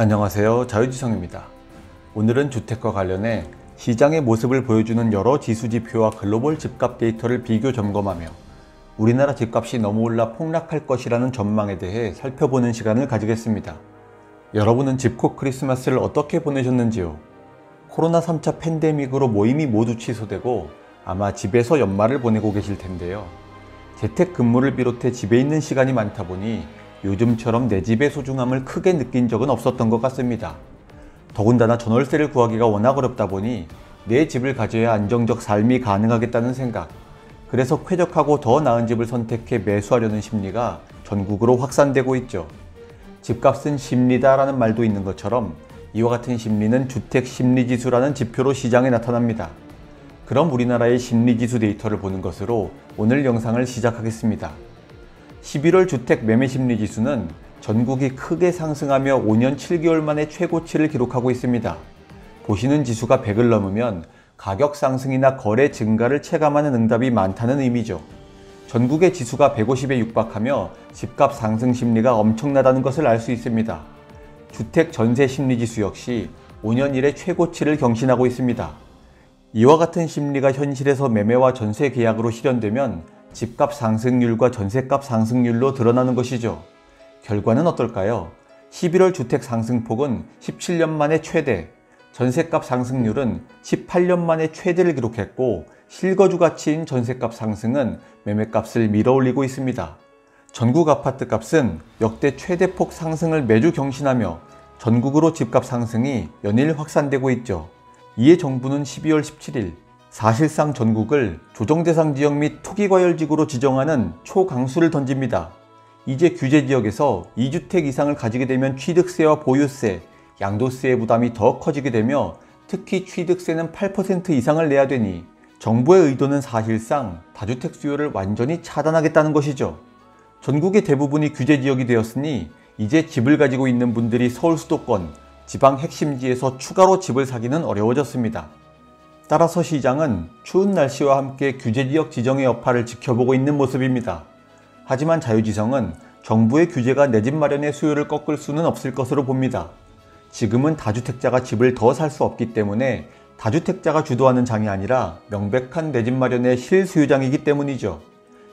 안녕하세요. 자유지성입니다. 오늘은 주택과 관련해 시장의 모습을 보여주는 여러 지수지표와 글로벌 집값 데이터를 비교 점검하며 우리나라 집값이 너무 올라 폭락할 것이라는 전망에 대해 살펴보는 시간을 가지겠습니다. 여러분은 집콕 크리스마스를 어떻게 보내셨는지요? 코로나 3차 팬데믹으로 모임이 모두 취소되고 아마 집에서 연말을 보내고 계실 텐데요. 재택근무를 비롯해 집에 있는 시간이 많다 보니 요즘처럼 내 집의 소중함을 크게 느낀 적은 없었던 것 같습니다. 더군다나 전월세를 구하기가 워낙 어렵다 보니 내 집을 가져야 안정적 삶이 가능하겠다는 생각, 그래서 쾌적하고 더 나은 집을 선택해 매수하려는 심리가 전국으로 확산되고 있죠. 집값은 심리다라는 말도 있는 것처럼 이와 같은 심리는 주택심리지수라는 지표로 시장에 나타납니다. 그럼 우리나라의 심리지수 데이터를 보는 것으로 오늘 영상을 시작하겠습니다. 11월 주택 매매심리지수는 전국이 크게 상승하며 5년 7개월 만에 최고치를 기록하고 있습니다. 보시는 지수가 100을 넘으면 가격 상승이나 거래 증가를 체감하는 응답이 많다는 의미죠. 전국의 지수가 150에 육박하며 집값 상승 심리가 엄청나다는 것을 알 수 있습니다. 주택 전세 심리지수 역시 5년 이래 최고치를 경신하고 있습니다. 이와 같은 심리가 현실에서 매매와 전세 계약으로 실현되면 집값 상승률과 전세값 상승률로 드러나는 것이죠. 결과는 어떨까요? 11월 주택 상승폭은 17년 만에 최대, 전세값 상승률은 18년 만에 최대를 기록했고 실거주 가치인 전세값 상승은 매매값을 밀어올리고 있습니다. 전국 아파트값은 역대 최대폭 상승을 매주 경신하며 전국으로 집값 상승이 연일 확산되고 있죠. 이에 정부는 12월 17일 사실상 전국을 조정대상 지역 및 투기과열지구로 지정하는 초강수를 던집니다. 이제 규제지역에서 2주택 이상을 가지게 되면 취득세와 보유세, 양도세의 부담이 더 커지게 되며 특히 취득세는 8% 이상을 내야 되니 정부의 의도는 사실상 다주택 수요를 완전히 차단하겠다는 것이죠. 전국의 대부분이 규제지역이 되었으니 이제 집을 가지고 있는 분들이 서울 수도권, 지방 핵심지에서 추가로 집을 사기는 어려워졌습니다. 따라서 시장은 추운 날씨와 함께 규제지역 지정의 여파를 지켜보고 있는 모습입니다. 하지만 자유지성은 정부의 규제가 내 집 마련의 수요를 꺾을 수는 없을 것으로 봅니다. 지금은 다주택자가 집을 더 살 수 없기 때문에 다주택자가 주도하는 장이 아니라 명백한 내 집 마련의 실수요장이기 때문이죠.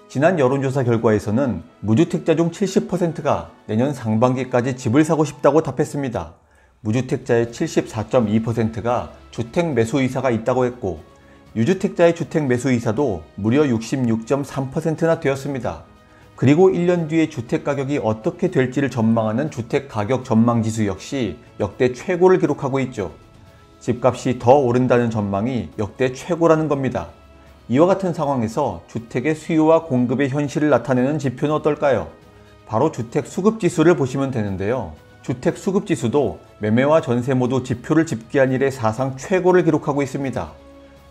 지난 여론조사 결과에서는 무주택자 중 70%가 내년 상반기까지 집을 사고 싶다고 답했습니다. 무주택자의 74.2%가 주택 매수 의사가 있다고 했고 유주택자의 주택 매수 의사도 무려 66.3%나 되었습니다. 그리고 1년 뒤에 주택가격이 어떻게 될지를 전망하는 주택가격 전망지수 역시 역대 최고를 기록하고 있죠. 집값이 더 오른다는 전망이 역대 최고라는 겁니다. 이와 같은 상황에서 주택의 수요와 공급의 현실을 나타내는 지표는 어떨까요? 바로 주택 수급지수를 보시면 되는데요. 주택 수급지수도 매매와 전세 모두 지표를 집계한 이래 사상 최고를 기록하고 있습니다.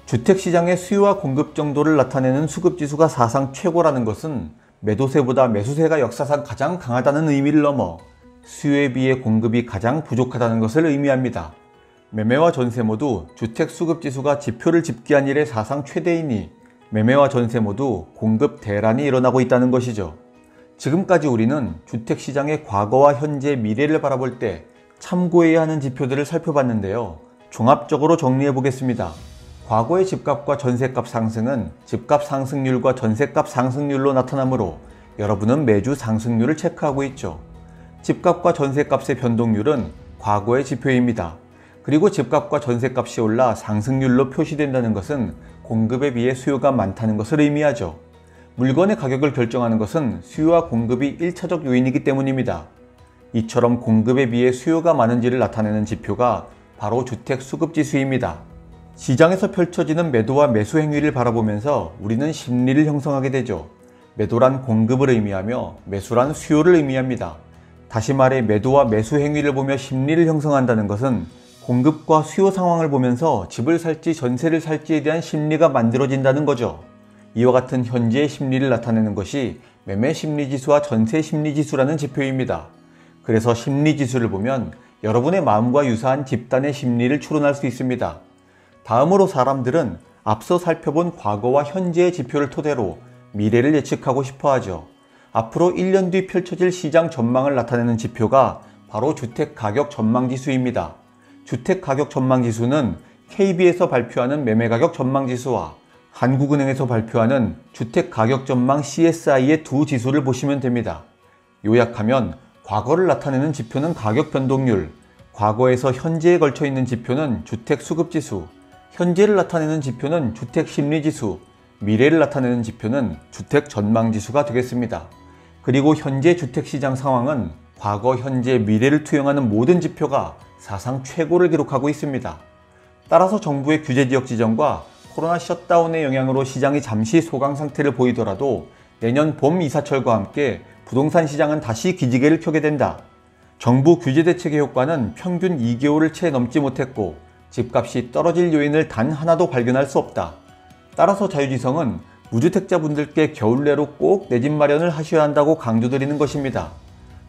주택시장의 수요와 공급 정도를 나타내는 수급지수가 사상 최고라는 것은 매도세보다 매수세가 역사상 가장 강하다는 의미를 넘어 수요에 비해 공급이 가장 부족하다는 것을 의미합니다. 매매와 전세 모두 주택 수급지수가 지표를 집계한 이래 사상 최대이니 매매와 전세 모두 공급 대란이 일어나고 있다는 것이죠. 지금까지 우리는 주택시장의 과거와 현재, 미래를 바라볼 때 참고해야 하는 지표들을 살펴봤는데요. 종합적으로 정리해 보겠습니다. 과거의 집값과 전세값 상승은 집값 상승률과 전세값 상승률로 나타나므로 여러분은 매주 상승률을 체크하고 있죠. 집값과 전세값의 변동률은 과거의 지표입니다. 그리고 집값과 전세값이 올라 상승률로 표시된다는 것은 공급에 비해 수요가 많다는 것을 의미하죠. 물건의 가격을 결정하는 것은 수요와 공급이 1차적 요인이기 때문입니다. 이처럼 공급에 비해 수요가 많은지를 나타내는 지표가 바로 주택 수급지수입니다. 시장에서 펼쳐지는 매도와 매수 행위를 바라보면서 우리는 심리를 형성하게 되죠. 매도란 공급을 의미하며 매수란 수요를 의미합니다. 다시 말해 매도와 매수 행위를 보며 심리를 형성한다는 것은 공급과 수요 상황을 보면서 집을 살지 전세를 살지에 대한 심리가 만들어진다는 거죠. 이와 같은 현재의 심리를 나타내는 것이 매매 심리지수와 전세 심리지수라는 지표입니다. 그래서 심리지수를 보면 여러분의 마음과 유사한 집단의 심리를 추론할 수 있습니다. 다음으로 사람들은 앞서 살펴본 과거와 현재의 지표를 토대로 미래를 예측하고 싶어 하죠. 앞으로 1년 뒤 펼쳐질 시장 전망을 나타내는 지표가 바로 주택가격전망지수입니다. 주택가격전망지수는 KB에서 발표하는 매매가격 전망지수와 한국은행에서 발표하는 주택가격전망 CSI의 두 지수를 보시면 됩니다. 요약하면 과거를 나타내는 지표는 가격변동률, 과거에서 현재에 걸쳐 있는 지표는 주택수급지수, 현재를 나타내는 지표는 주택심리지수, 미래를 나타내는 지표는 주택전망지수가 되겠습니다. 그리고 현재 주택시장 상황은 과거, 현재, 미래를 투영하는 모든 지표가 사상 최고를 기록하고 있습니다. 따라서 정부의 규제지역 지정과 코로나 셧다운의 영향으로 시장이 잠시 소강 상태를 보이더라도 내년 봄 이사철과 함께 부동산 시장은 다시 기지개를 켜게 된다. 정부 규제 대책의 효과는 평균 2개월을 채 넘지 못했고 집값이 떨어질 요인을 단 하나도 발견할 수 없다. 따라서 자유지성은 무주택자분들께 겨울 내로 꼭 내 집 마련을 하셔야 한다고 강조드리는 것입니다.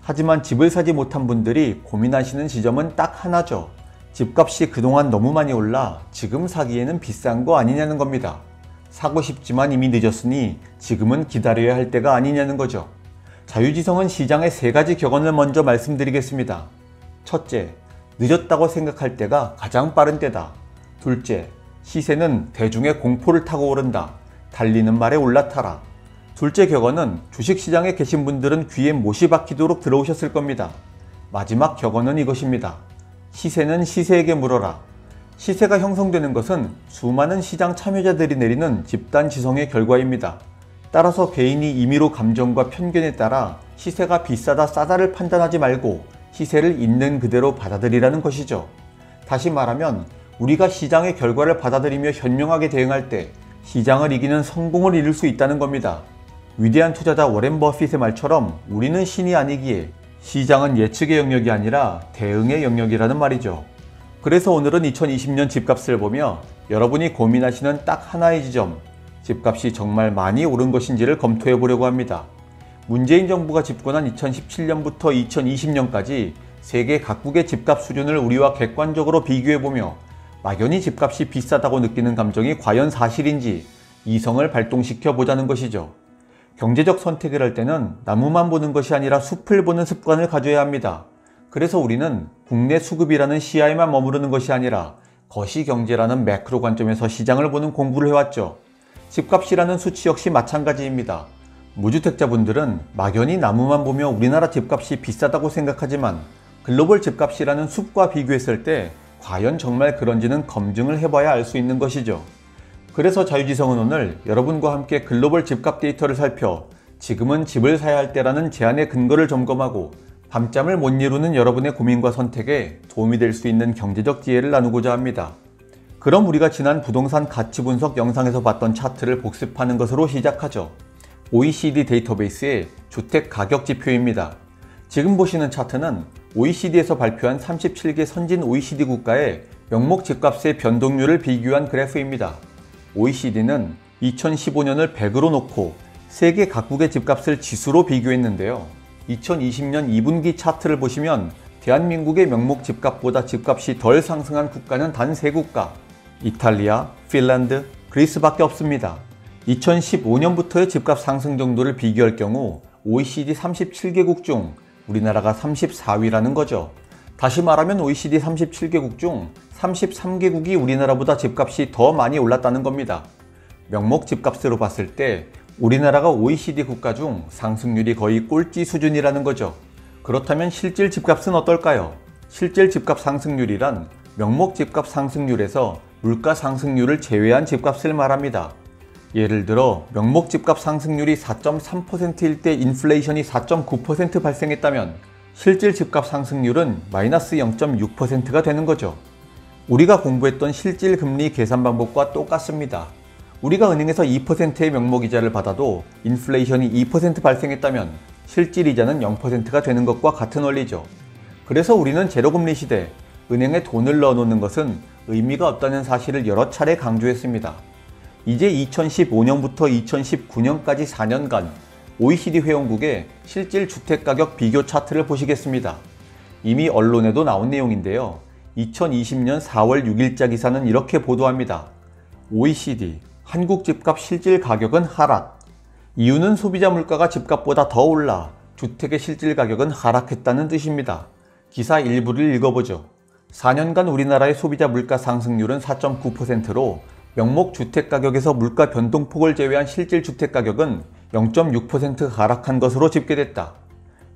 하지만 집을 사지 못한 분들이 고민하시는 지점은 딱 하나죠. 집값이 그동안 너무 많이 올라 지금 사기에는 비싼 거 아니냐는 겁니다. 사고 싶지만 이미 늦었으니 지금은 기다려야 할 때가 아니냐는 거죠. 자유지성은 시장의 3가지 격언을 먼저 말씀드리겠습니다. 첫째, 늦었다고 생각할 때가 가장 빠른 때다. 둘째, 시세는 대중의 공포를 타고 오른다. 달리는 말에 올라타라. 둘째 격언은 주식시장에 계신 분들은 귀에 못이 박히도록 들어오셨을 겁니다. 마지막 격언은 이것입니다. 시세는 시세에게 물어라. 시세가 형성되는 것은 수많은 시장 참여자들이 내리는 집단 지성의 결과입니다. 따라서 개인이 임의로 감정과 편견에 따라 시세가 비싸다 싸다를 판단하지 말고 시세를 있는 그대로 받아들이라는 것이죠. 다시 말하면 우리가 시장의 결과를 받아들이며 현명하게 대응할 때 시장을 이기는 성공을 이룰 수 있다는 겁니다. 위대한 투자자 워렌 버핏의 말처럼 우리는 신이 아니기에 시장은 예측의 영역이 아니라 대응의 영역이라는 말이죠. 그래서 오늘은 2020년 집값을 보며 여러분이 고민하시는 딱 하나의 지점, 집값이 정말 많이 오른 것인지를 검토해 보려고 합니다. 문재인 정부가 집권한 2017년부터 2020년까지 세계 각국의 집값 수준을 우리와 객관적으로 비교해 보며 막연히 집값이 비싸다고 느끼는 감정이 과연 사실인지 이성을 발동시켜 보자는 것이죠. 경제적 선택을 할 때는 나무만 보는 것이 아니라 숲을 보는 습관을 가져야 합니다. 그래서 우리는 국내 수급이라는 시야에만 머무르는 것이 아니라 거시경제라는 매크로 관점에서 시장을 보는 공부를 해왔죠. 집값이라는 수치 역시 마찬가지입니다. 무주택자분들은 막연히 나무만 보며 우리나라 집값이 비싸다고 생각하지만 글로벌 집값이라는 숲과 비교했을 때 과연 정말 그런지는 검증을 해봐야 알 수 있는 것이죠. 그래서 자유지성은 오늘 여러분과 함께 글로벌 집값 데이터를 살펴 지금은 집을 사야 할 때라는 제안의 근거를 점검하고 밤잠을 못 이루는 여러분의 고민과 선택에 도움이 될 수 있는 경제적 지혜를 나누고자 합니다. 그럼 우리가 지난 부동산 가치 분석 영상에서 봤던 차트를 복습하는 것으로 시작하죠. OECD 데이터베이스의 주택 가격 지표입니다. 지금 보시는 차트는 OECD에서 발표한 37개 선진 OECD 국가의 명목 집값의 변동률을 비교한 그래프입니다. OECD는 2015년을 100으로 놓고 세계 각국의 집값을 지수로 비교했는데요. 2020년 2분기 차트를 보시면 대한민국의 명목 집값보다 집값이 덜 상승한 국가는 단 3국가, 이탈리아, 핀란드, 그리스밖에 없습니다. 2015년부터의 집값 상승 정도를 비교할 경우 OECD 37개국 중 우리나라가 34위라는 거죠. 다시 말하면 OECD 37개국 중 33개국이 우리나라보다 집값이 더 많이 올랐다는 겁니다. 명목 집값으로 봤을 때 우리나라가 OECD 국가 중 상승률이 거의 꼴찌 수준이라는 거죠. 그렇다면 실질 집값은 어떨까요? 실질 집값 상승률이란 명목 집값 상승률에서 물가 상승률을 제외한 집값을 말합니다. 예를 들어 명목 집값 상승률이 4.3%일 때 인플레이션이 4.9% 발생했다면 실질 집값 상승률은 마이너스 0.6%가 되는 거죠. 우리가 공부했던 실질 금리 계산 방법과 똑같습니다. 우리가 은행에서 2%의 명목이자를 받아도 인플레이션이 2% 발생했다면 실질 이자는 0%가 되는 것과 같은 원리죠. 그래서 우리는 제로금리 시대, 은행에 돈을 넣어놓는 것은 의미가 없다는 사실을 여러 차례 강조했습니다. 이제 2015년부터 2019년까지 4년간 OECD 회원국의 실질 주택가격 비교 차트를 보시겠습니다. 이미 언론에도 나온 내용인데요. 2020년 4월 6일자 기사는 이렇게 보도합니다. OECD, 한국 집값 실질 가격은 하락. 이유는 소비자 물가가 집값보다 더 올라 주택의 실질 가격은 하락했다는 뜻입니다. 기사 일부를 읽어보죠. 4년간 우리나라의 소비자 물가 상승률은 4.9%로 명목 주택가격에서 물가 변동폭을 제외한 실질 주택가격은 0.6% 하락한 것으로 집계됐다.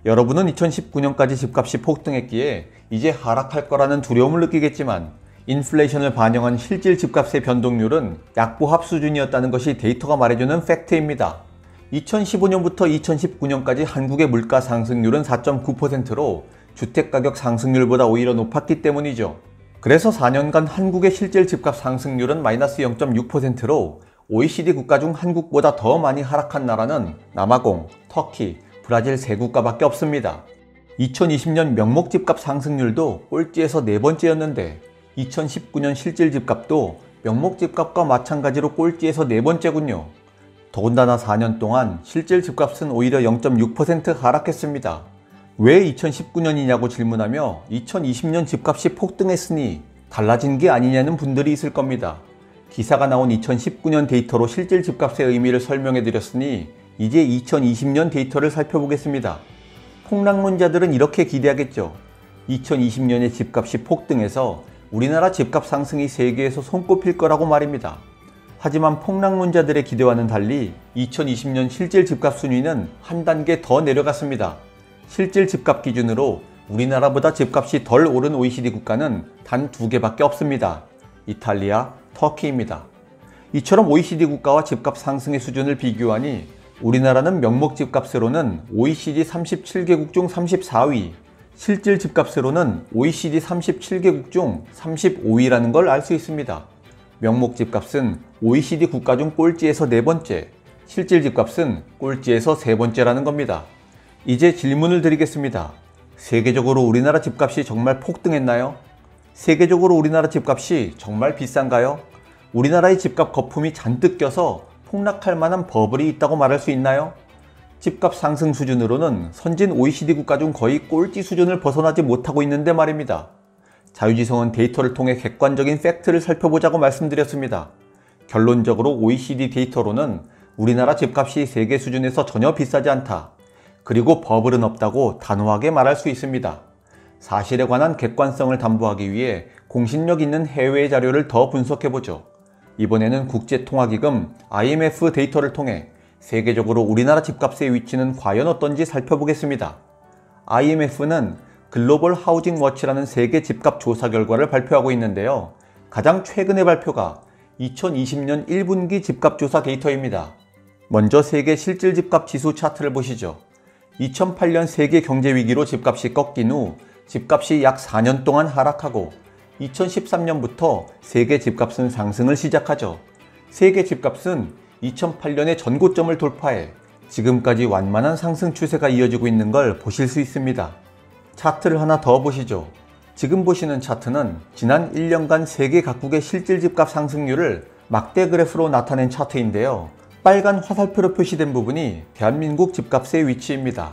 여러분은 2019년까지 집값이 폭등했기에 이제 하락할 거라는 두려움을 느끼겠지만 인플레이션을 반영한 실질 집값의 변동률은 약보합 수준이었다는 것이 데이터가 말해주는 팩트입니다. 2015년부터 2019년까지 한국의 물가 상승률은 4.9%로 주택가격 상승률보다 오히려 높았기 때문이죠. 그래서 4년간 한국의 실질 집값 상승률은 마이너스 0.6%로 OECD 국가 중 한국보다 더 많이 하락한 나라는 남아공, 터키, 브라질 3국가밖에 없습니다. 2020년 명목 집값 상승률도 꼴찌에서 4번째였는데 2019년 실질 집값도 명목 집값과 마찬가지로 꼴찌에서 4번째군요. 더군다나 4년 동안 실질 집값은 오히려 0.6% 하락했습니다. 왜 2019년이냐고 질문하며 2020년 집값이 폭등했으니 달라진 게 아니냐는 분들이 있을 겁니다. 기사가 나온 2019년 데이터로 실질 집값의 의미를 설명해 드렸으니 이제 2020년 데이터를 살펴보겠습니다. 폭락론자들은 이렇게 기대하겠죠. 2020년에 집값이 폭등해서 우리나라 집값 상승이 세계에서 손꼽힐 거라고 말입니다. 하지만 폭락론자들의 기대와는 달리 2020년 실질 집값 순위는 한 단계 더 내려갔습니다. 실질 집값 기준으로 우리나라보다 집값이 덜 오른 OECD 국가는 단 2개밖에 없습니다. 이탈리아, 터키입니다. 이처럼 OECD 국가와 집값 상승의 수준을 비교하니 우리나라는 명목 집값으로는 OECD 37개국 중 34위, 실질 집값으로는 OECD 37개국 중 35위라는 걸 알 수 있습니다. 명목 집값은 OECD 국가 중 꼴찌에서 4번째, 실질 집값은 꼴찌에서 3번째라는 겁니다. 이제 질문을 드리겠습니다. 세계적으로 우리나라 집값이 정말 폭등했나요? 세계적으로 우리나라 집값이 정말 비싼가요? 우리나라의 집값 거품이 잔뜩 껴서 폭락할 만한 버블이 있다고 말할 수 있나요? 집값 상승 수준으로는 선진 OECD 국가 중 거의 꼴찌 수준을 벗어나지 못하고 있는데 말입니다. 자유지성은 데이터를 통해 객관적인 팩트를 살펴보자고 말씀드렸습니다. 결론적으로 OECD 데이터로는 우리나라 집값이 세계 수준에서 전혀 비싸지 않다. 그리고 버블은 없다고 단호하게 말할 수 있습니다. 사실에 관한 객관성을 담보하기 위해 공신력 있는 해외 자료를 더 분석해보죠. 이번에는 국제통화기금 IMF 데이터를 통해 세계적으로 우리나라 집값의 위치는 과연 어떤지 살펴보겠습니다. IMF는 글로벌 하우징 워치라는 세계 집값 조사 결과를 발표하고 있는데요. 가장 최근의 발표가 2020년 1분기 집값 조사 데이터입니다. 먼저 세계 실질 집값 지수 차트를 보시죠. 2008년 세계 경제 위기로 집값이 꺾인 후 집값이 약 4년 동안 하락하고 2013년부터 세계 집값은 상승을 시작하죠. 세계 집값은 2008년에 전고점을 돌파해 지금까지 완만한 상승 추세가 이어지고 있는 걸 보실 수 있습니다. 차트를 하나 더 보시죠. 지금 보시는 차트는 지난 1년간 세계 각국의 실질 집값 상승률을 막대 그래프로 나타낸 차트인데요. 빨간 화살표로 표시된 부분이 대한민국 집값의 위치입니다.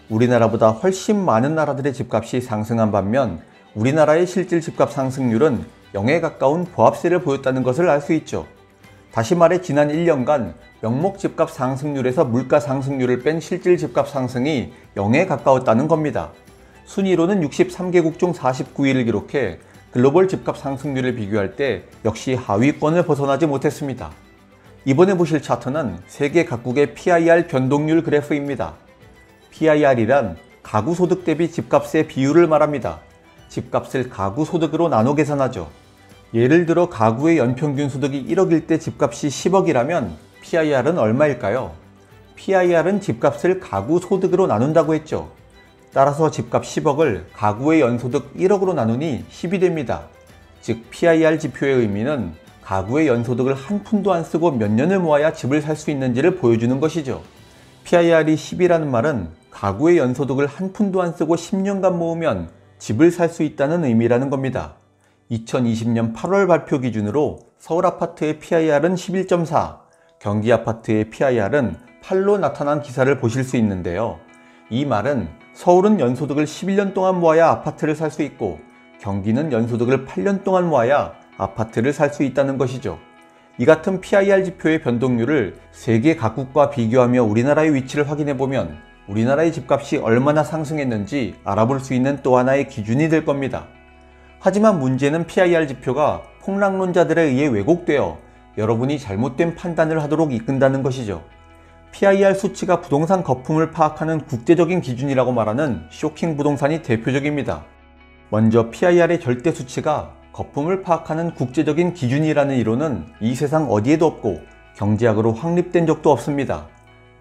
우리나라보다 훨씬 많은 나라들의 집값이 상승한 반면 우리나라의 실질 집값 상승률은 0에 가까운 보합세를 보였다는 것을 알 수 있죠. 다시 말해 지난 1년간 명목 집값 상승률에서 물가 상승률을 뺀 실질 집값 상승이 0에 가까웠다는 겁니다. 순위로는 63개국 중 49위를 기록해 글로벌 집값 상승률을 비교할 때 역시 하위권을 벗어나지 못했습니다. 이번에 보실 차트는 세계 각국의 PIR 변동률 그래프입니다. PIR이란 가구 소득 대비 집값의 비율을 말합니다. 집값을 가구 소득으로 나눠 계산하죠. 예를 들어 가구의 연평균 소득이 1억일 때 집값이 10억이라면 PIR은 얼마일까요? PIR은 집값을 가구 소득으로 나눈다고 했죠. 따라서 집값 10억을 가구의 연소득 1억으로 나누니 10이 됩니다. 즉 PIR 지표의 의미는 가구의 연소득을 한 푼도 안 쓰고 몇 년을 모아야 집을 살 수 있는지를 보여주는 것이죠. PIR이 10이라는 말은 가구의 연소득을 한 푼도 안 쓰고 10년간 모으면 집을 살 수 있다는 의미라는 겁니다. 2020년 8월 발표 기준으로 서울 아파트의 PIR은 11.4, 경기 아파트의 PIR은 8로 나타난 기사를 보실 수 있는데요. 이 말은 서울은 연소득을 11년 동안 모아야 아파트를 살 수 있고 경기는 연소득을 8년 동안 모아야 아파트를 살 수 있다는 것이죠. 이 같은 PIR 지표의 변동률을 세계 각국과 비교하며 우리나라의 위치를 확인해보면 우리나라의 집값이 얼마나 상승했는지 알아볼 수 있는 또 하나의 기준이 될 겁니다. 하지만 문제는 PIR 지표가 폭락론자들에 의해 왜곡되어 여러분이 잘못된 판단을 하도록 이끈다는 것이죠. PIR 수치가 부동산 거품을 파악하는 국제적인 기준이라고 말하는 쇼킹 부동산이 대표적입니다. 먼저 PIR의 절대 수치가 거품을 파악하는 국제적인 기준이라는 이론은 이 세상 어디에도 없고 경제학으로 확립된 적도 없습니다.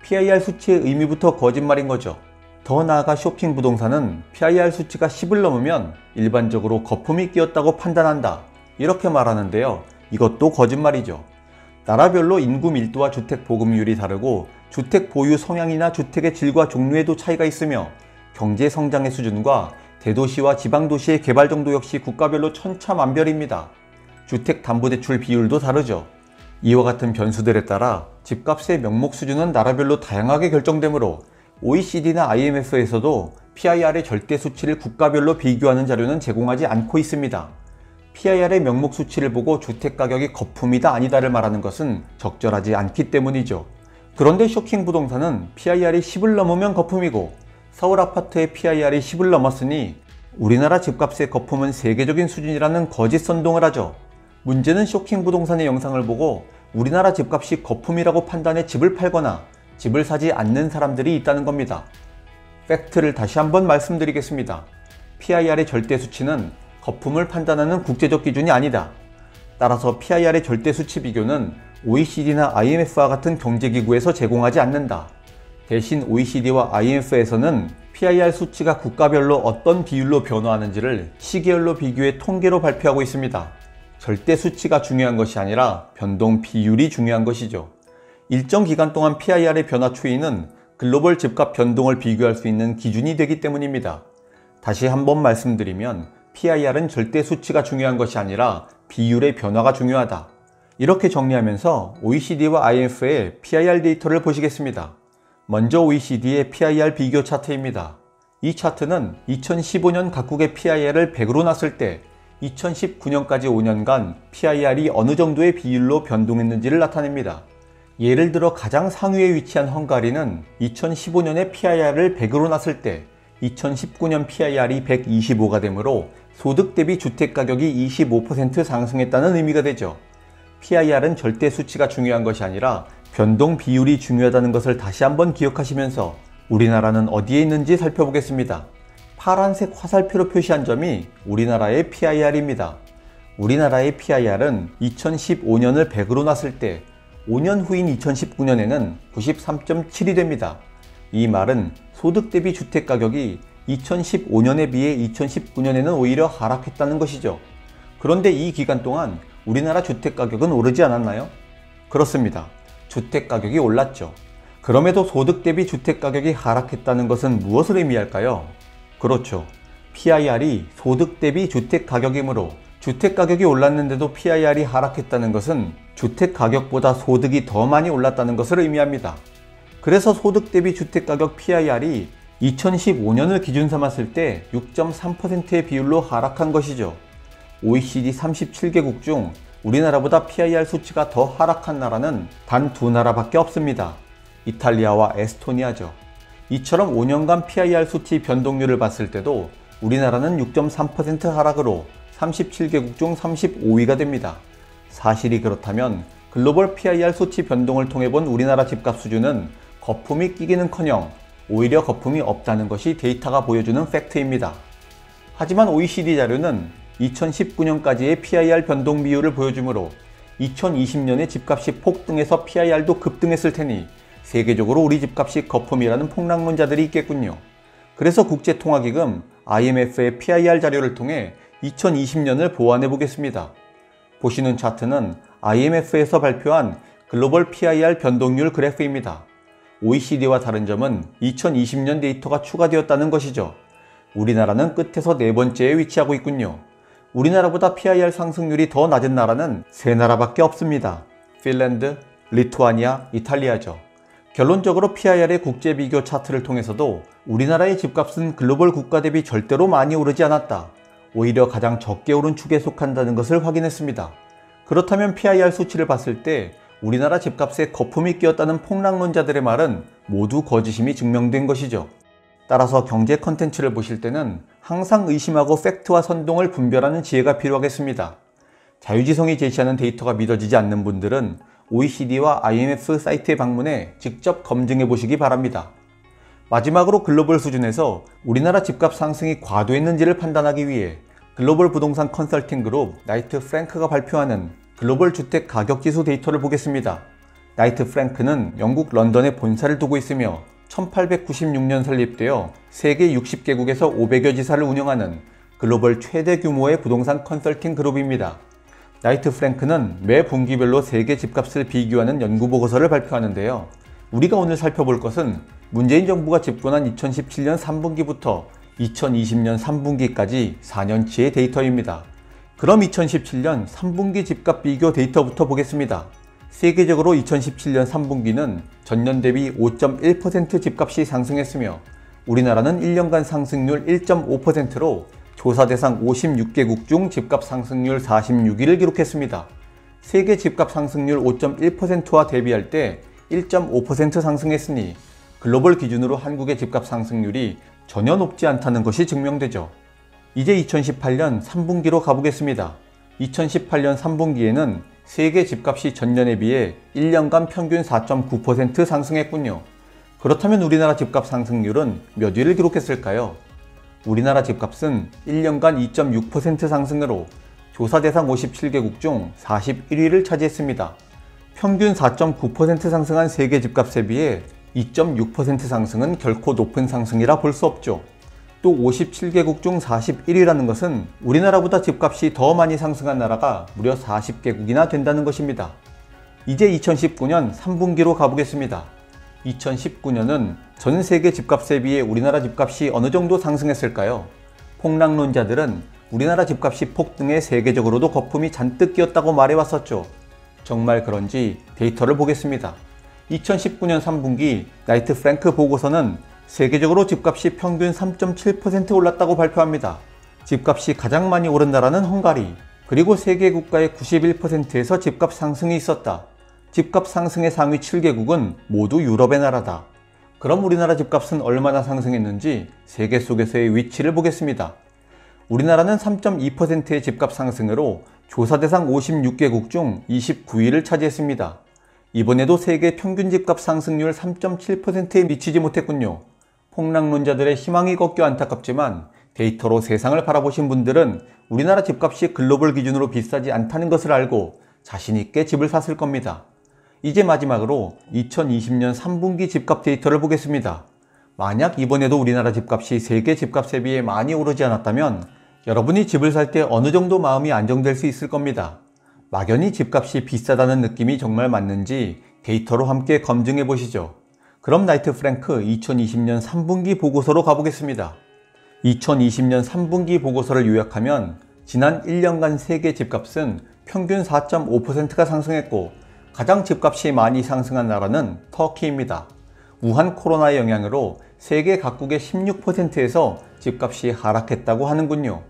PIR 수치의 의미부터 거짓말인 거죠. 더 나아가 쇼킹 부동산은 PIR 수치가 10을 넘으면 일반적으로 거품이 끼었다고 판단한다, 이렇게 말하는데요. 이것도 거짓말이죠. 나라별로 인구 밀도와 주택 보급률이 다르고 주택 보유 성향이나 주택의 질과 종류에도 차이가 있으며 경제 성장의 수준과 대도시와 지방도시의 개발 정도 역시 국가별로 천차만별입니다. 주택담보대출 비율도 다르죠. 이와 같은 변수들에 따라 집값의 명목 수준은 나라별로 다양하게 결정되므로 OECD나 IMF에서도 PIR의 절대 수치를 국가별로 비교하는 자료는 제공하지 않고 있습니다. PIR의 명목 수치를 보고 주택가격이 거품이다 아니다를 말하는 것은 적절하지 않기 때문이죠. 그런데 쇼킹 부동산은 PIR이 10을 넘으면 거품이고 서울 아파트의 PIR이 10을 넘었으니 우리나라 집값의 거품은 세계적인 수준이라는 거짓 선동을 하죠. 문제는 쇼킹 부동산의 영상을 보고 우리나라 집값이 거품이라고 판단해 집을 팔거나 집을 사지 않는 사람들이 있다는 겁니다. 팩트를 다시 한번 말씀드리겠습니다. PIR의 절대 수치는 거품을 판단하는 국제적 기준이 아니다. 따라서 PIR의 절대 수치 비교는 OECD나 IMF와 같은 경제기구에서 제공하지 않는다. 대신 OECD와 IMF에서는 PIR 수치가 국가별로 어떤 비율로 변화하는지를 시계열로 비교해 통계로 발표하고 있습니다. 절대 수치가 중요한 것이 아니라 변동 비율이 중요한 것이죠. 일정 기간 동안 PIR의 변화 추이는 글로벌 집값 변동을 비교할 수 있는 기준이 되기 때문입니다. 다시 한번 말씀드리면 PIR은 절대 수치가 중요한 것이 아니라 비율의 변화가 중요하다. 이렇게 정리하면서 OECD와 IMF의 PIR 데이터를 보시겠습니다. 먼저 OECD의 PIR 비교 차트입니다. 이 차트는 2015년 각국의 PIR을 100으로 놨을 때 2019년까지 5년간 PIR이 어느 정도의 비율로 변동했는지를 나타냅니다. 예를 들어 가장 상위에 위치한 헝가리는 2015년에 PIR을 100으로 놨을 때 2019년 PIR이 125가 되므로 소득 대비 주택가격이 25% 상승했다는 의미가 되죠. PIR은 절대 수치가 중요한 것이 아니라 변동 비율이 중요하다는 것을 다시 한번 기억하시면서 우리나라는 어디에 있는지 살펴보겠습니다. 파란색 화살표로 표시한 점이 우리나라의 PIR입니다. 우리나라의 PIR은 2015년을 100으로 놨을 때 5년 후인 2019년에는 93.7이 됩니다. 이 말은 소득 대비 주택가격이 2015년에 비해 2019년에는 오히려 하락했다는 것이죠. 그런데 이 기간 동안 우리나라 주택가격은 오르지 않았나요? 그렇습니다. 주택가격이 올랐죠. 그럼에도 소득 대비 주택가격이 하락했다는 것은 무엇을 의미할까요? 그렇죠. PIR이 소득 대비 주택가격이므로 주택가격이 올랐는데도 PIR이 하락했다는 것은 주택가격보다 소득이 더 많이 올랐다는 것을 의미합니다. 그래서 소득 대비 주택가격 PIR이 2015년을 기준 삼았을 때 6.3%의 비율로 하락한 것이죠. OECD 37개국 중 우리나라보다 PIR 수치가 더 하락한 나라는 단 두 나라밖에 없습니다. 이탈리아와 에스토니아죠. 이처럼 5년간 PIR 수치 변동률을 봤을 때도 우리나라는 6.3% 하락으로 37개국 중 35위가 됩니다. 사실이 그렇다면 글로벌 PIR 수치 변동을 통해 본 우리나라 집값 수준은 거품이 끼기는커녕 오히려 거품이 없다는 것이 데이터가 보여주는 팩트입니다. 하지만 OECD 자료는 2019년까지의 PIR 변동 비율을 보여주므로 2020년에 집값이 폭등해서 PIR도 급등했을 테니 세계적으로 우리 집값이 거품이라는 폭락론자들이 있겠군요. 그래서 국제통화기금 IMF의 PIR 자료를 통해 2020년을 보완해 보겠습니다. 보시는 차트는 IMF에서 발표한 글로벌 PIR 변동률 그래프입니다. OECD와 다른 점은 2020년 데이터가 추가되었다는 것이죠. 우리나라는 끝에서 네 번째에 위치하고 있군요. 우리나라보다 PIR 상승률이 더 낮은 나라는 세 나라밖에 없습니다. 핀란드, 리투아니아, 이탈리아죠. 결론적으로 PIR의 국제 비교 차트를 통해서도 우리나라의 집값은 글로벌 국가 대비 절대로 많이 오르지 않았다. 오히려 가장 적게 오른 축에 속한다는 것을 확인했습니다. 그렇다면 PIR 수치를 봤을 때 우리나라 집값에 거품이 끼었다는 폭락론자들의 말은 모두 거짓임이 증명된 것이죠. 따라서 경제 컨텐츠를 보실 때는 항상 의심하고 팩트와 선동을 분별하는 지혜가 필요하겠습니다. 자유지성이 제시하는 데이터가 믿어지지 않는 분들은 OECD와 IMF 사이트에 방문해 직접 검증해 보시기 바랍니다. 마지막으로 글로벌 수준에서 우리나라 집값 상승이 과도했는지를 판단하기 위해 글로벌 부동산 컨설팅 그룹 나이트 프랭크가 발표하는 글로벌 주택 가격 지수 데이터를 보겠습니다. 나이트 프랭크는 영국 런던에 본사를 두고 있으며 1896년 설립되어 세계 60개국에서 500여 지사를 운영하는 글로벌 최대 규모의 부동산 컨설팅 그룹입니다. 나이트 프랭크는 매 분기별로 세계 집값을 비교하는 연구보고서를 발표하는데요. 우리가 오늘 살펴볼 것은 문재인 정부가 집권한 2017년 3분기부터 2020년 3분기까지 4년치의 데이터입니다. 그럼 2017년 3분기 집값 비교 데이터부터 보겠습니다. 세계적으로 2017년 3분기는 전년 대비 5.1% 집값이 상승했으며 우리나라는 1년간 상승률 1.5%로 조사 대상 56개국 중 집값 상승률 46위를 기록했습니다. 세계 집값 상승률 5.1%와 대비할 때 1.5% 상승했으니 글로벌 기준으로 한국의 집값 상승률이 전혀 높지 않다는 것이 증명되죠. 이제 2018년 3분기로 가보겠습니다. 2018년 3분기에는 세계 집값이 전년에 비해 1년간 평균 4.9% 상승했군요. 그렇다면 우리나라 집값 상승률은 몇 위를 기록했을까요? 우리나라 집값은 1년간 2.6% 상승으로 조사 대상 57개국 중 41위를 차지했습니다. 평균 4.9% 상승한 세계 집값에 비해 2.6% 상승은 결코 높은 상승이라 볼 수 없죠. 또 57개국 중 41위라는 것은 우리나라보다 집값이 더 많이 상승한 나라가 무려 40개국이나 된다는 것입니다. 이제 2019년 3분기로 가보겠습니다. 2019년은 전 세계 집값에 비해 우리나라 집값이 어느 정도 상승했을까요? 폭락론자들은 우리나라 집값이 폭등해 세계적으로도 거품이 잔뜩 끼었다고 말해왔었죠. 정말 그런지 데이터를 보겠습니다. 2019년 3분기 나이트 프랭크 보고서는 세계적으로 집값이 평균 3.7% 올랐다고 발표합니다. 집값이 가장 많이 오른 나라는 헝가리, 그리고 세계 국가의 91%에서 집값 상승이 있었다. 집값 상승의 상위 7개국은 모두 유럽의 나라다. 그럼 우리나라 집값은 얼마나 상승했는지 세계 속에서의 위치를 보겠습니다. 우리나라는 3.2%의 집값 상승으로 조사 대상 56개국 중 29위를 차지했습니다. 이번에도 세계 평균 집값 상승률 3.7%에 미치지 못했군요. 폭락론자들의 희망이 꺾여 안타깝지만 데이터로 세상을 바라보신 분들은 우리나라 집값이 글로벌 기준으로 비싸지 않다는 것을 알고 자신있게 집을 샀을 겁니다. 이제 마지막으로 2020년 3분기 집값 데이터를 보겠습니다. 만약 이번에도 우리나라 집값이 세계 집값에 비해 많이 오르지 않았다면 여러분이 집을 살 때 어느 정도 마음이 안정될 수 있을 겁니다. 막연히 집값이 비싸다는 느낌이 정말 맞는지 데이터로 함께 검증해 보시죠. 그럼 나이트 프랭크 2020년 3분기 보고서로 가보겠습니다. 2020년 3분기 보고서를 요약하면 지난 1년간 세계 집값은 평균 4.5%가 상승했고 가장 집값이 많이 상승한 나라는 터키입니다. 우한 코로나의 영향으로 세계 각국의 16%에서 집값이 하락했다고 하는군요.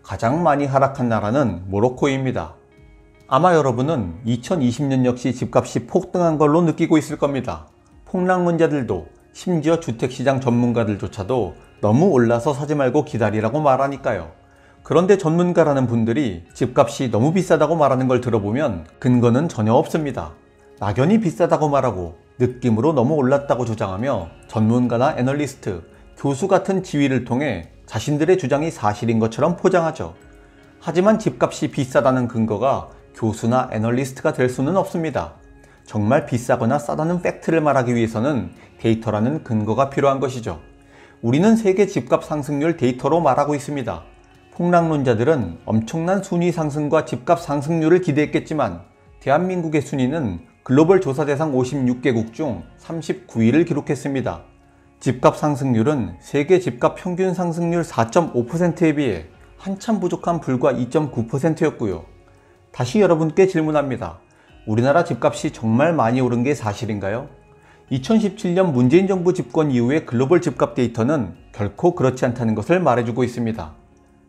가장 많이 하락한 나라는 모로코입니다. 아마 여러분은 2020년 역시 집값이 폭등한 걸로 느끼고 있을 겁니다. 폭락론자들도 심지어 주택시장 전문가들조차도 너무 올라서 사지 말고 기다리라고 말하니까요. 그런데 전문가라는 분들이 집값이 너무 비싸다고 말하는 걸 들어보면 근거는 전혀 없습니다. 막연히 비싸다고 말하고 느낌으로 너무 올랐다고 주장하며 전문가나 애널리스트, 교수 같은 지위를 통해 자신들의 주장이 사실인 것처럼 포장하죠. 하지만 집값이 비싸다는 근거가 교수나 애널리스트가 될 수는 없습니다. 정말 비싸거나 싸다는 팩트를 말하기 위해서는 데이터라는 근거가 필요한 것이죠. 우리는 세계 집값 상승률 데이터로 말하고 있습니다. 폭락론자들은 엄청난 순위 상승과 집값 상승률을 기대했겠지만 대한민국의 순위는 글로벌 조사 대상 56개국 중 39위를 기록했습니다. 집값 상승률은 세계 집값 평균 상승률 4.5%에 비해 한참 부족한 불과 2.9%였고요. 다시 여러분께 질문합니다. 우리나라 집값이 정말 많이 오른 게 사실인가요? 2017년 문재인 정부 집권 이후의 글로벌 집값 데이터는 결코 그렇지 않다는 것을 말해주고 있습니다.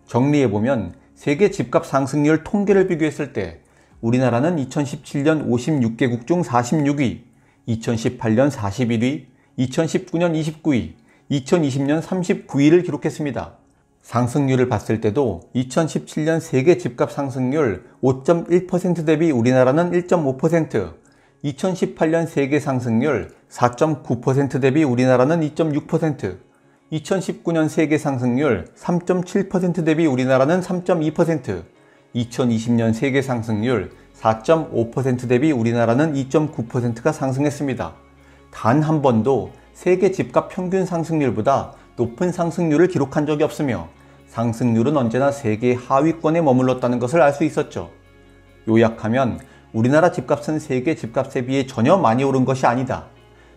정리해보면 세계 집값 상승률 통계를 비교했을 때 우리나라는 2017년 56개국 중 46위, 2018년 41위, 2019년 29위, 2020년 39위를 기록했습니다. 상승률을 봤을 때도 2017년 세계 집값 상승률 5.1% 대비 우리나라는 1.5%, 2018년 세계 상승률 4.9% 대비 우리나라는 2.6%, 2019년 세계 상승률 3.7% 대비 우리나라는 3.2%, 2020년 세계 상승률 4.5% 대비 우리나라는 2.9%가 상승했습니다. 단 한 번도 세계 집값 평균 상승률보다 높은 상승률을 기록한 적이 없으며 상승률은 언제나 세계 하위권에 머물렀다는 것을 알 수 있었죠. 요약하면 우리나라 집값은 세계 집값에 비해 전혀 많이 오른 것이 아니다.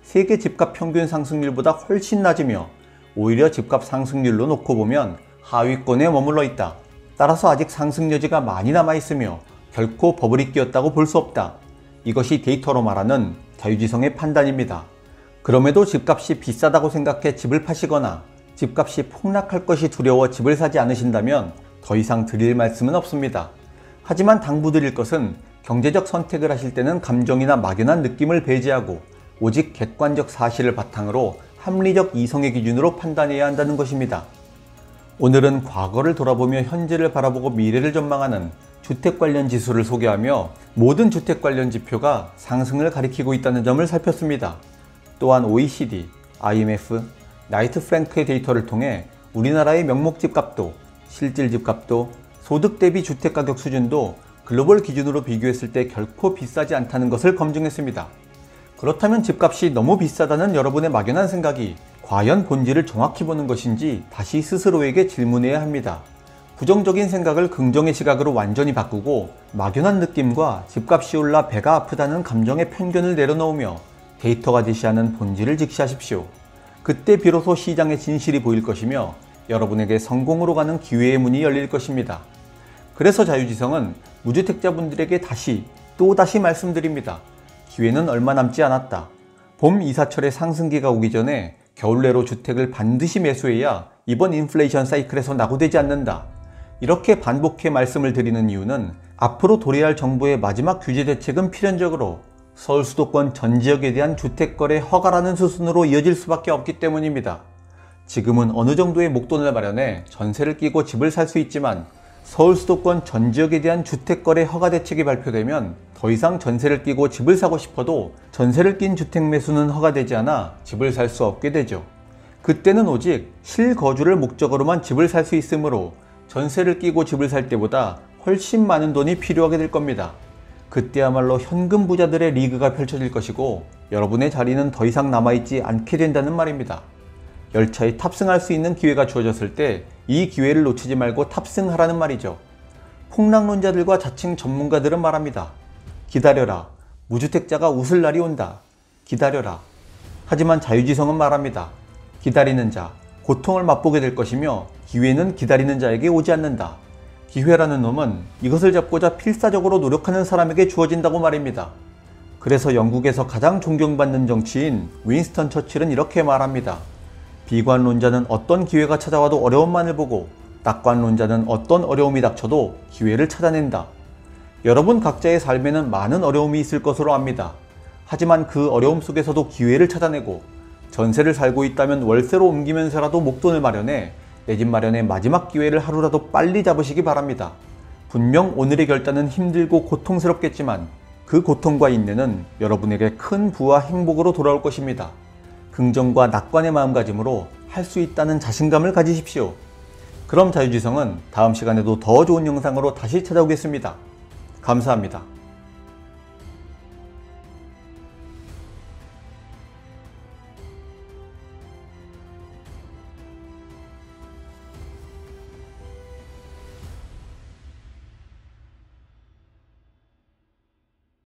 세계 집값 평균 상승률보다 훨씬 낮으며 오히려 집값 상승률로 놓고 보면 하위권에 머물러 있다. 따라서 아직 상승 여지가 많이 남아 있으며 결코 버블이 끼었다고 볼 수 없다. 이것이 데이터로 말하는 자유지성의 판단입니다. 그럼에도 집값이 비싸다고 생각해 집을 파시거나 집값이 폭락할 것이 두려워 집을 사지 않으신다면 더 이상 드릴 말씀은 없습니다. 하지만 당부드릴 것은 경제적 선택을 하실 때는 감정이나 막연한 느낌을 배제하고 오직 객관적 사실을 바탕으로 합리적 이성의 기준으로 판단해야 한다는 것입니다. 오늘은 과거를 돌아보며 현재를 바라보고 미래를 전망하는 주택 관련 지수를 소개하며 모든 주택 관련 지표가 상승을 가리키고 있다는 점을 살폈습니다. 또한 OECD, IMF, 나이트 프랭크의 데이터를 통해 우리나라의 명목 집값도, 실질 집값도, 소득 대비 주택가격 수준도 글로벌 기준으로 비교했을 때 결코 비싸지 않다는 것을 검증했습니다. 그렇다면 집값이 너무 비싸다는 여러분의 막연한 생각이 과연 본질을 정확히 보는 것인지 다시 스스로에게 질문해야 합니다. 부정적인 생각을 긍정의 시각으로 완전히 바꾸고 막연한 느낌과 집값이 올라 배가 아프다는 감정의 편견을 내려놓으며 데이터가 제시하는 본질을 직시하십시오. 그때 비로소 시장의 진실이 보일 것이며 여러분에게 성공으로 가는 기회의 문이 열릴 것입니다. 그래서 자유지성은 무주택자분들에게 또다시 말씀드립니다. 기회는 얼마 남지 않았다. 봄 이사철의 상승기가 오기 전에 겨울 내로 주택을 반드시 매수해야 이번 인플레이션 사이클에서 낙오되지 않는다. 이렇게 반복해 말씀을 드리는 이유는 앞으로 도래할 정부의 마지막 규제 대책은 필연적으로 서울 수도권 전 지역에 대한 주택거래 허가라는 수순으로 이어질 수밖에 없기 때문입니다. 지금은 어느 정도의 목돈을 마련해 전세를 끼고 집을 살 수 있지만 서울 수도권 전 지역에 대한 주택거래 허가 대책이 발표되면 더 이상 전세를 끼고 집을 사고 싶어도 전세를 낀 주택 매수는 허가되지 않아 집을 살 수 없게 되죠. 그때는 오직 실거주를 목적으로만 집을 살 수 있으므로 전세를 끼고 집을 살 때보다 훨씬 많은 돈이 필요하게 될 겁니다. 그때야말로 현금 부자들의 리그가 펼쳐질 것이고 여러분의 자리는 더 이상 남아있지 않게 된다는 말입니다. 열차에 탑승할 수 있는 기회가 주어졌을 때 이 기회를 놓치지 말고 탑승하라는 말이죠. 폭락론자들과 자칭 전문가들은 말합니다. 기다려라. 무주택자가 웃을 날이 온다. 기다려라. 하지만 자유지성은 말합니다. 기다리는 자, 고통을 맛보게 될 것이며 기회는 기다리는 자에게 오지 않는다. 기회라는 놈은 이것을 잡고자 필사적으로 노력하는 사람에게 주어진다고 말입니다. 그래서 영국에서 가장 존경받는 정치인 윈스턴 처칠은 이렇게 말합니다. 비관론자는 어떤 기회가 찾아와도 어려움만을 보고 낙관론자는 어떤 어려움이 닥쳐도 기회를 찾아낸다. 여러분 각자의 삶에는 많은 어려움이 있을 것으로 압니다. 하지만 그 어려움 속에서도 기회를 찾아내고 전세를 살고 있다면 월세로 옮기면서라도 목돈을 마련해 내 집 마련의 마지막 기회를 하루라도 빨리 잡으시기 바랍니다. 분명 오늘의 결단은 힘들고 고통스럽겠지만 그 고통과 인내는 여러분에게 큰 부와 행복으로 돌아올 것입니다. 긍정과 낙관의 마음가짐으로 할 수 있다는 자신감을 가지십시오. 그럼 자유지성은 다음 시간에도 더 좋은 영상으로 다시 찾아오겠습니다. 감사합니다.